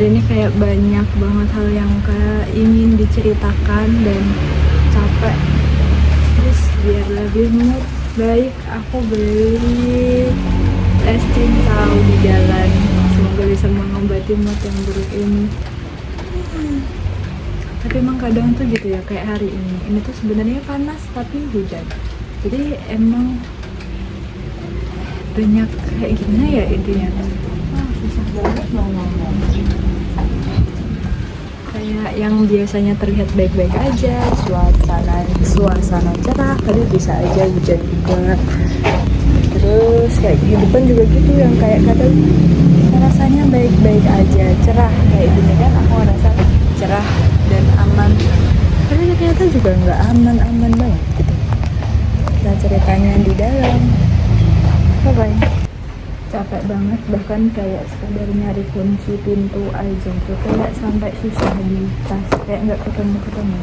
hari ini kayak banyak banget hal yang kayak ingin diceritakan dan capek. Terus biar lebih mood baik, aku beli es cincau di jalan. Semoga bisa mengobati mood yang buruk ini. Tapi emang kadang tuh gitu ya, kayak hari ini tuh sebenarnya panas tapi hujan. Jadi emang banyak kayak gimana ya intinya. Susah banget mau ngomong. Kayak yang biasanya terlihat baik-baik aja, suasana cerah, tadi bisa aja hujan juga. Terus kayak kehidupan juga gitu, yang kayak kadang rasanya baik-baik aja, cerah kayak gini kan, aku ngerasa cerah dan aman. Tapi ternyata juga nggak aman-aman banget gitu. Nah, ceritanya di dalam. Bye-bye. Capek banget, bahkan kayak sekadar nyari kunci pintu aja tuh kayak sampai susah di tas, kayak nggak ketemu.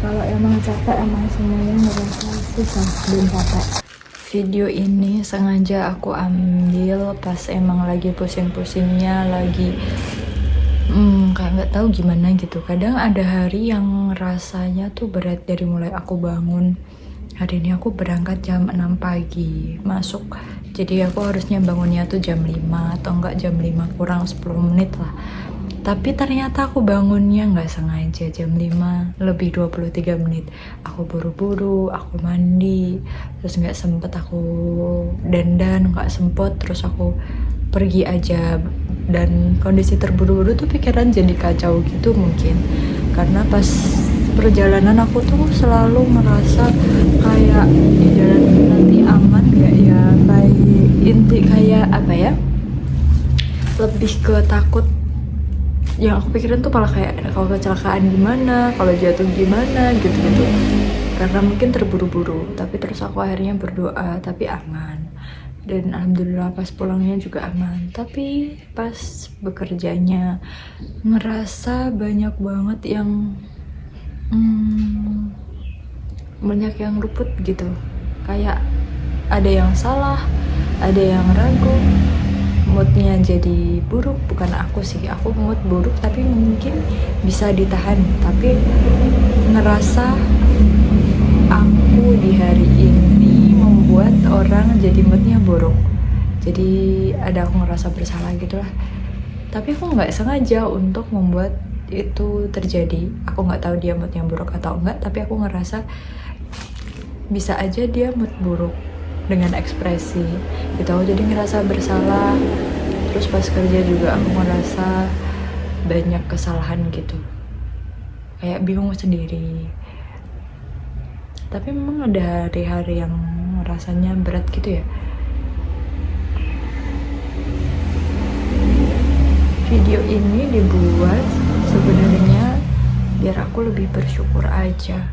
Kalau emang capek, emang semuanya ngerasa susah dan capek. Video ini sengaja aku ambil pas emang lagi pusing-pusingnya, lagi kayak nggak tahu gimana gitu. Kadang ada hari yang rasanya tuh berat dari mulai aku bangun. Hari ini aku berangkat jam 6 pagi masuk, jadi aku harusnya bangunnya tuh jam 5 atau enggak jam 5 kurang 10 menit lah. Tapi ternyata aku bangunnya nggak sengaja jam 5 lebih 23 menit. Aku buru-buru, aku mandi, terus nggak sempet aku dandan, nggak sempet, terus aku pergi aja. Dan kondisi terburu-buru tuh pikiran jadi kacau gitu mungkin. Karena pas perjalanan aku tuh selalu merasa kayak di jalan ini nanti aman gak ya, kayak apa ya, lebih ke takut. Yang aku pikirin tuh malah kayak kalau kecelakaan gimana, kalau jatuh gimana gitu-gitu, karena mungkin terburu-buru. Tapi terus aku akhirnya berdoa, tapi aman. Dan alhamdulillah pas pulangnya juga aman. Tapi pas bekerjanya ngerasa banyak banget yang banyak yang luput gitu, kayak ada yang salah, ada yang ragu, moodnya jadi buruk. Bukan aku sih, aku mood buruk tapi mungkin bisa ditahan. Tapi ngerasa aku di hari ini membuat orang jadi moodnya buruk, jadi ada aku ngerasa bersalah gitu lah. Tapi aku nggak sengaja untuk membuat itu terjadi. Aku nggak tahu dia moodnya buruk atau enggak, tapi aku ngerasa bisa aja dia mood buruk dengan ekspresi gitu. Aku jadi ngerasa bersalah. Terus pas kerja juga aku ngerasa banyak kesalahan gitu, kayak bingung sendiri. Tapi memang ada hari-hari yang rasanya berat gitu ya. Video ini dibuat sebenarnya biar aku lebih bersyukur aja.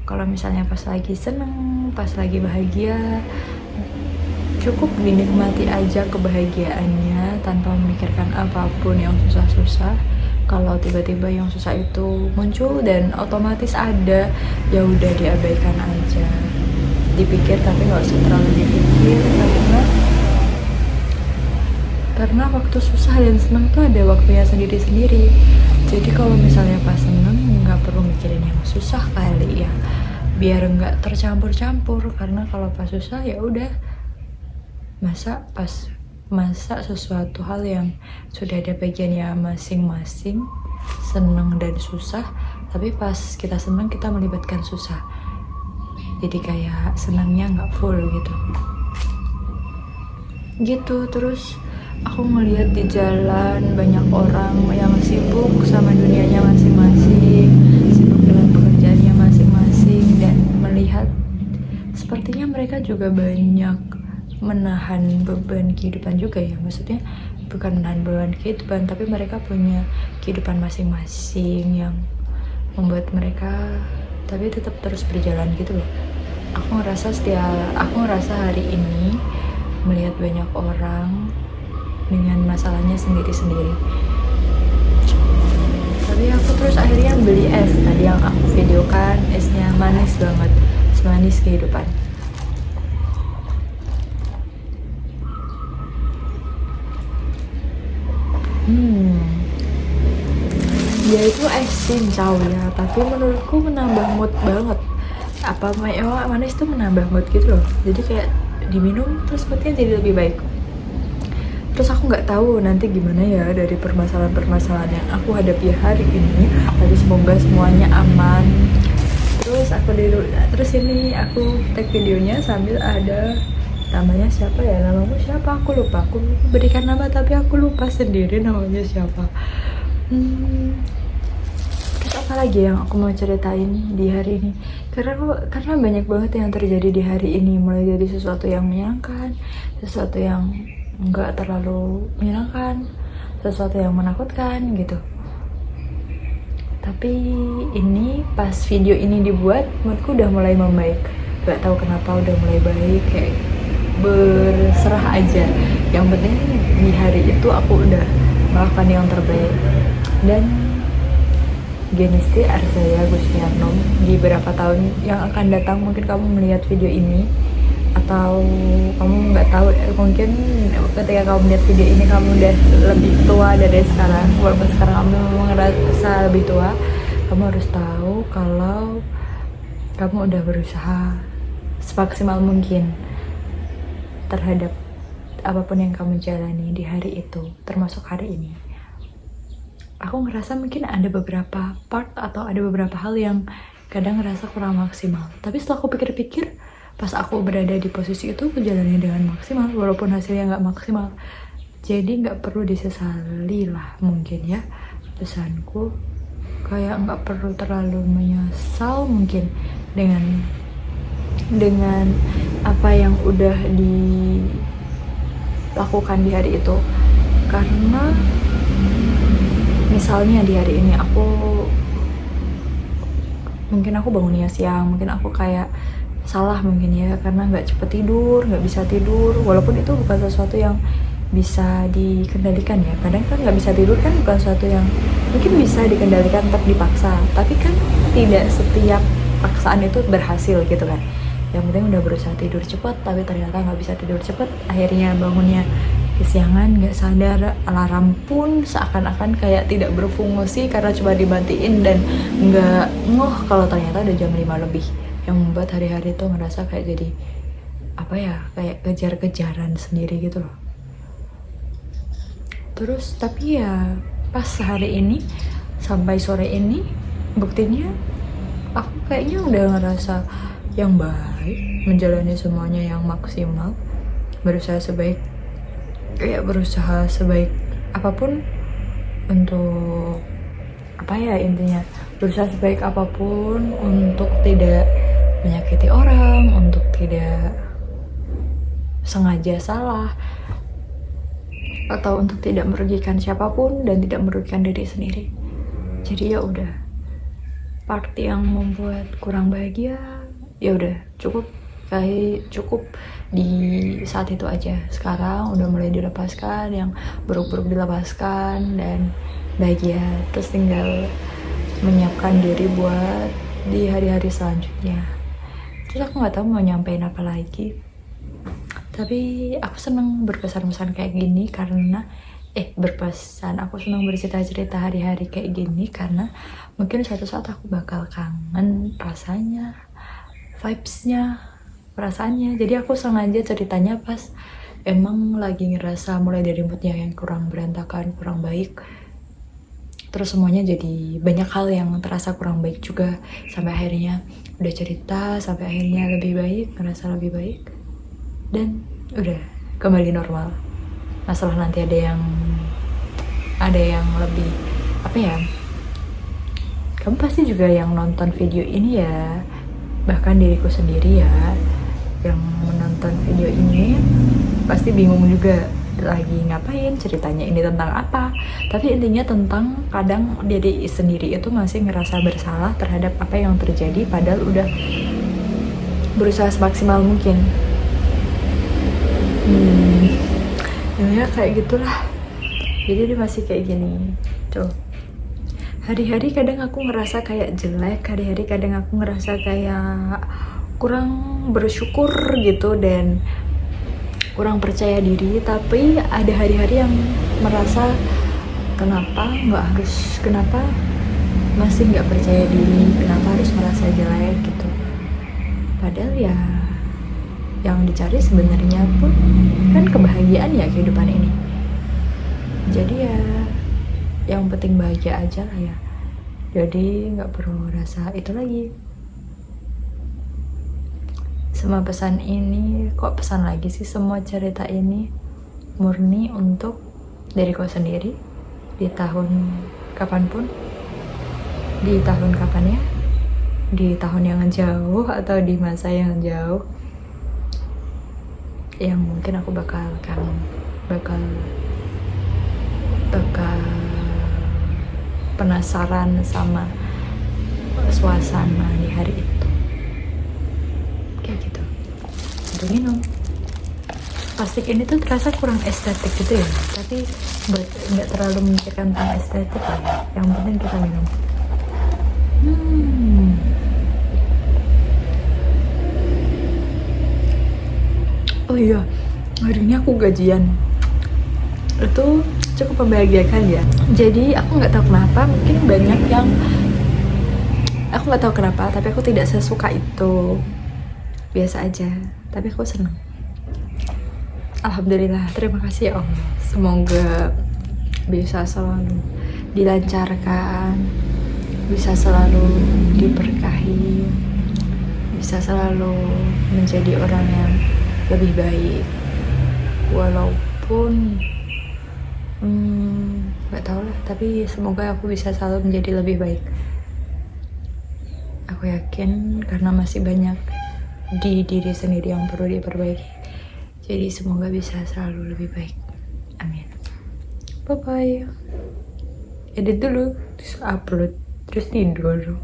Kalau misalnya pas lagi seneng, pas lagi bahagia, cukup dinikmati aja kebahagiaannya tanpa memikirkan apapun yang susah-susah. Kalau tiba-tiba yang susah itu muncul dan otomatis ada, ya udah diabaikan aja. Dipikir tapi nggak usah terlalu dipikir, karena waktu susah dan senang tuh ada waktunya sendiri-sendiri. Jadi kalau misalnya pas seneng nggak perlu mikirin yang susah kali ya, biar nggak tercampur-campur. Karena kalau pas susah ya udah, masa sesuatu hal yang sudah ada bagiannya masing-masing, seneng dan susah. Tapi pas kita seneng kita melibatkan susah, jadi kayak senangnya nggak full gitu. Terus aku ngeliat di jalan banyak orang yang sibuk sama dunianya masing-masing, sibuk dengan pekerjaannya masing-masing, dan melihat sepertinya mereka juga banyak menahan beban kehidupan juga ya. Maksudnya bukan menahan beban kehidupan, tapi mereka punya kehidupan masing-masing yang membuat mereka tapi tetap terus berjalan gitu loh. Aku ngerasa hari ini melihat banyak orang dengan masalahnya sendiri-sendiri. Tapi aku terus akhirnya beli es tadi yang aku videokan. Esnya manis banget, semanis kehidupan. cincau ya, tapi menurutku menambah mood banget. Apa manis tuh menambah mood gitu loh, jadi kayak diminum terus moodnya jadi lebih baik. Terus aku nggak tahu nanti gimana ya dari permasalahan-permasalahan yang aku hadapi hari ini, tapi semoga semuanya aman. Terus ini aku tag videonya sambil ada namanya siapa ya, namamu siapa aku lupa, aku berikan nama tapi aku lupa sendiri namanya siapa. Terus apa lagi yang aku mau ceritain di hari ini, karena banyak banget yang terjadi di hari ini, mulai dari sesuatu yang menyenangkan, sesuatu yang nggak terlalu menyenangkan, sesuatu yang menakutkan gitu. Tapi ini pas video ini dibuat, moodku udah mulai membaik. Gak tahu kenapa udah mulai baik, kayak berserah aja. Yang penting di hari itu aku udah melakukan yang terbaik. Dan Genisti Arsaya Gustiarnom, di beberapa tahun yang akan datang mungkin kamu melihat video ini, atau kamu nggak tahu, mungkin ketika kamu melihat video ini kamu udah lebih tua dari sekarang. Walaupun sekarang kamu ngerasa lebih tua, kamu harus tahu kalau kamu udah berusaha semaksimal mungkin terhadap apapun yang kamu jalani di hari itu, termasuk hari ini. Aku ngerasa mungkin ada beberapa part atau ada beberapa hal yang kadang ngerasa kurang maksimal, tapi setelah aku pikir-pikir, pas aku berada di posisi itu aku jalani dengan maksimal walaupun hasilnya nggak maksimal. Jadi nggak perlu disesali lah mungkin ya, pesanku. Kayak nggak perlu terlalu menyesal mungkin dengan apa yang udah dilakukan di hari itu. Karena misalnya di hari ini mungkin aku bangunnya siang, mungkin aku kayak salah mungkin ya, karena nggak cepet tidur, nggak bisa tidur, walaupun itu bukan sesuatu yang bisa dikendalikan ya. Kadang kan nggak bisa tidur kan bukan sesuatu yang mungkin bisa dikendalikan, tetap dipaksa, tapi kan tidak setiap paksaan itu berhasil gitu kan. Yang penting udah berusaha tidur cepat, tapi ternyata nggak bisa tidur cepat, akhirnya bangunnya kesiangan, nggak sadar, alarm pun seakan-akan kayak tidak berfungsi karena cuma dimatiin dan nggak ngoh kalau ternyata udah jam 5 lebih. Yang membuat hari-hari itu ngerasa kayak jadi apa ya, kayak kejar-kejaran sendiri gitu loh. Terus tapi ya pas hari ini sampai sore ini, buktinya aku kayaknya udah ngerasa yang baik, menjalani semuanya yang maksimal, berusaha sebaik apapun untuk apa ya, intinya berusaha sebaik apapun untuk tidak menyakiti orang, untuk tidak sengaja salah, atau untuk tidak merugikan siapapun dan tidak merugikan diri sendiri. Jadi ya udah, part yang membuat kurang bahagia ya udah cukup di saat itu aja. Sekarang udah mulai dilepaskan, yang buruk-buruk dilepaskan dan bahagia, terus tinggal menyiapkan diri buat di hari-hari selanjutnya. Terus aku nggak tahu mau nyampein apa lagi, tapi aku seneng berpesan-pesan kayak gini karena aku seneng bercerita-cerita hari-hari kayak gini karena mungkin suatu saat aku bakal kangen rasanya, vibes-nya, perasaannya. Jadi aku sengaja ceritanya pas emang lagi ngerasa mulai dari moodnya yang kurang berantakan, kurang baik, terus semuanya jadi banyak hal yang terasa kurang baik juga, sampai akhirnya udah cerita, sampai akhirnya lebih baik, ngerasa lebih baik, dan udah kembali normal. Masalah nanti ada yang lebih apa ya, kamu pasti juga yang nonton video ini ya, bahkan diriku sendiri ya yang menonton video ini pasti bingung juga lagi ngapain, ceritanya ini tentang apa. Tapi intinya tentang kadang diri sendiri itu masih ngerasa bersalah terhadap apa yang terjadi padahal udah berusaha semaksimal mungkin. Ya kayak gitulah. Jadi dia masih kayak gini tuh. Hari-hari kadang aku ngerasa kayak jelek, hari-hari kadang aku ngerasa kayak kurang bersyukur gitu dan kurang percaya diri. Tapi ada hari-hari yang merasa kenapa masih nggak percaya diri, kenapa harus merasa jelek gitu. Padahal ya yang dicari sebenarnya pun kan kebahagiaan ya kehidupan ini. Jadi ya yang penting bahagia aja lah ya. Jadi nggak perlu rasa itu lagi. Semua pesan ini, kok pesan lagi sih, semua cerita ini murni untuk diriku sendiri di tahun kapanpun, di tahun kapan ya, di tahun yang jauh atau di masa yang jauh, yang mungkin aku bakal penasaran sama suasana di hari itu, kayak gitu. Untuk minum plastik ini tuh terasa kurang estetik gitu ya, tapi nggak terlalu memikirkan tentang estetik lah, yang penting kita minum. Oh iya, hari ini aku gajian. Itu cukup membahagiakan ya. Jadi aku nggak tahu kenapa, mungkin banyak yang aku nggak tahu kenapa, tapi aku tidak sesuka itu. Biasa aja, tapi aku senang. Alhamdulillah, terima kasih ya Allah. Semoga bisa selalu dilancarkan, bisa selalu diberkahi, bisa selalu menjadi orang yang lebih baik. Walaupun nggak tahu lah, tapi semoga aku bisa selalu menjadi lebih baik. Aku yakin karena masih banyak di diri sendiri yang perlu diperbaiki, jadi semoga bisa selalu lebih baik. Amin. Bye bye. Edit dulu, terus upload, terus tidur.